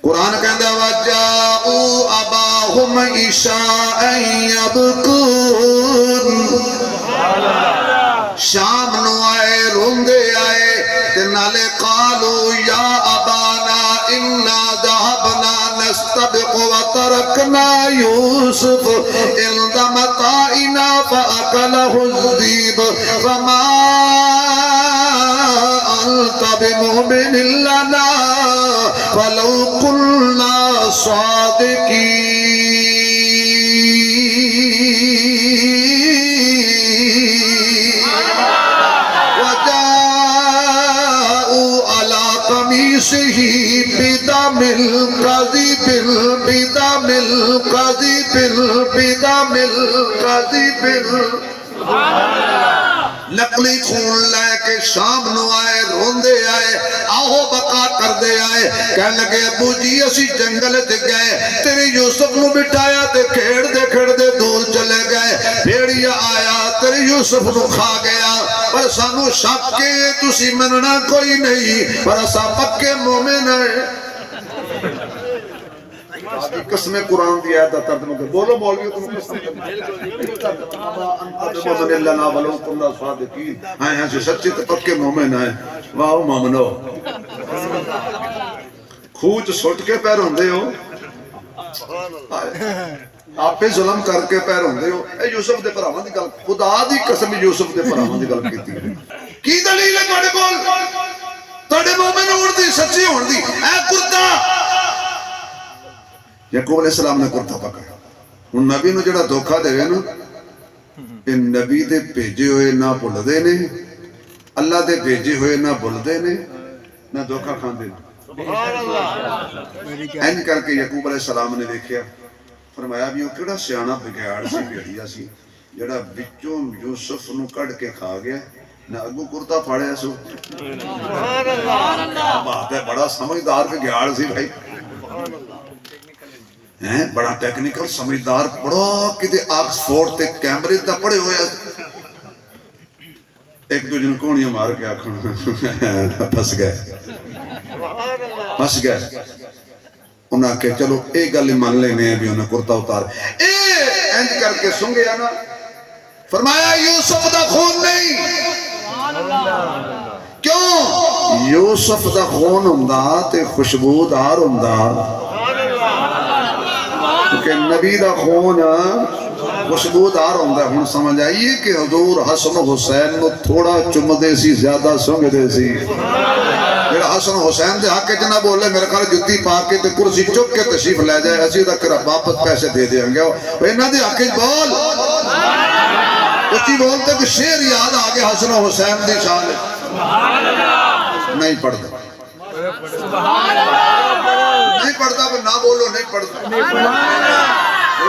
قرآن کہندہ وَجَاءُوا أَبَاهُمْ عِشَاءً يَبْكُونَ شام نو آئے روندے آئے تنالے قالوا یا ابانا انا ذهبنا نستبق وتركنا يوسف عند متاعنا فأكله الذئب فما أنت بمؤمن لنا ولو كنا صادقين وجاءوا على قميصه بدم الكذب نقلی خون لے کے شام نو آئے روندے آئے آہو بقا کر دے آئے کہنے لگے ابو جی اسی جنگل تے گئے تیرے یوسف نو بٹھایا تے کھیڑ دے دور چلے گئے بھیڑیا آیا تیرے یوسف نو کھا گیا پر سانو شک کے تسی مننا کوئی نہیں پر اسا پکے مومن ہے قسم قرآن دی آیت ترجمہ کر بولو مولوی تم قسم مومن اللہ نا ولو کنا صادقین ہیں جو سچے پکے مومن ہیں واہ مومنو خوچ سٹ کے پیر ہوندے ہو آپ پہ ظلم کر کے پیر ہوندے ہو اے یوسف دے پراواں دی گل خدا دی قسم یوسف دے پراواں دی گل کیتی کی دلیل ہے تواڈے کول تواڈے مومن ہون دی سچی ہون دی اے کرتا یعقوب علیہ السلام نے کرتا پکڑا ان نبی نو جڑا دھوکا دے نا ان نبی دے بھیجے ہوئے نہ بھول دے نے اللہ دے بھیجے ہوئے نہ بھول دے نے نہ دھوکا کھان دے این کر کے یعقوب علیہ السلام نے دیکھیا فرمایا بھی وہ کیڑا سیانا بگیاڑ سی بھیڑیا سی جڑا بچوں یوسف نو کڑ کے کھا گیا نہ اگو کرتا پھاڑیا سو بات ہے بڑا سمجھدار بگیاڑ سی بھائی بڑا ٹیکنیکل سمجھدار بڑا کدے آکسفورڈ تے کیمبرج دا پڑھے ہوئے ایک دو جن کونیاں مار کے آکھن پھس گئے انہاں کہ چلو ایک گل مان لینے ہیں بھی انہیں کرتا اتار اینج کر کے سنگے آنا فرمایا یوسف دا خون نہیں کیوں یوسف دا خون ہوندا تے خوشبودار ہوندا کہ نبی دا خون خوشبودار ہوندا ہے ہن سمجھ آئیے کہ حضور حسن و حسین نو تھوڑا چم دے سی زیادہ سنگ دے سی جڑا حسن و حسین دے حق وچ نہ بولے میرے خیال جُتی پا کے تے کرسی چک کے تشریف لے جائے اسی دا کرا واپس پیسے دے دیاں گے انہاں دے حق وچ بول اچھی بولتے کہ شعر یاد آ گیا حسن و حسین دی شان نہیں پڑھتا نہیں پڑھتا پھر نہ بولو نہیں پڑھتا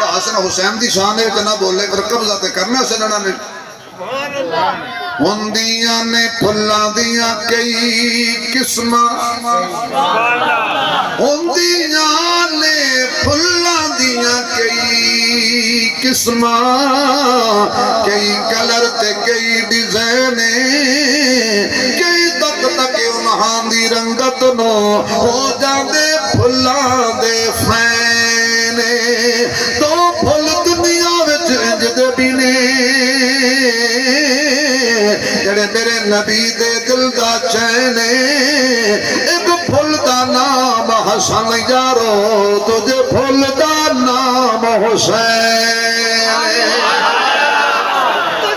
حسن حسین دی شان ہے کہ نہ بولے پھر قبضہ تے کرنا سننا نے ہوندیاں نے پھلاں دیاں کئی قسماں ہوندیاں نے پھلاں دیاں کئی قسماں کئی کلر تے کئی ڈیزائن کئی تک انہاں دی رنگت نو ہو جاندے پھلاں دے فین تو پھل دنیا وچ انج دے بھی نے جڑے میرے نبی دے دل دا چین ایک پھل دا نام حسن یارو تجھے پھل دا نام حسین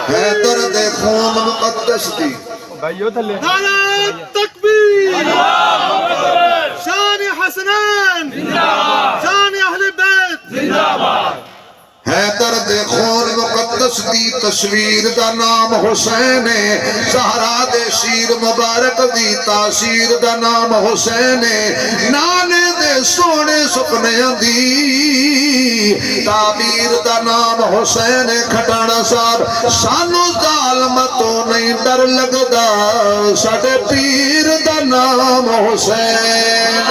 ہے درد خون مقدس دی نعرہ تکبیر شان حسنین شان اہل بیت ہے درد خون مقدس دی تصویر دا نام حسین زہرا دے شیر مبارک دی تاثیر دا نام حسین نانے دے سونے سپنیاں دی تعبیر دا نام حسین کھٹانا صاحب سانو ظالمتوں نہیں ڈر لگدا ساڈے پیر دا نام حسین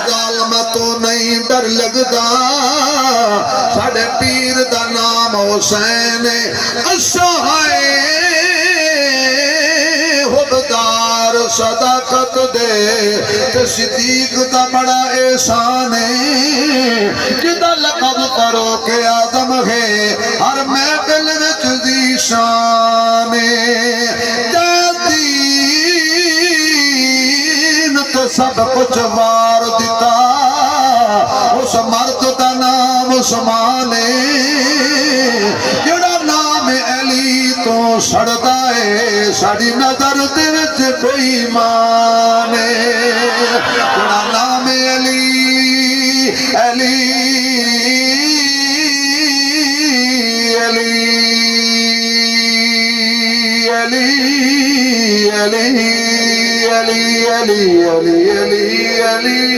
ظالمتوں نہیں ڈر لگدا ساڑے پیر دا نام حسین اسہائے حبدار صداقت دے تے صدیق دا بڑا احسان ہے جدا لقب کرو کہ آدم ہے ہر محفل وچ دی شان ہے دین تے سب کچھ مار دیتا اس مرد دا نام عثمان ہے جڑا نام علی تو سڑدا ہے ساڈی نظر دے وچ بے ایمان ہے جڑا نام علی علی علی علی علی علی علی علی علی علی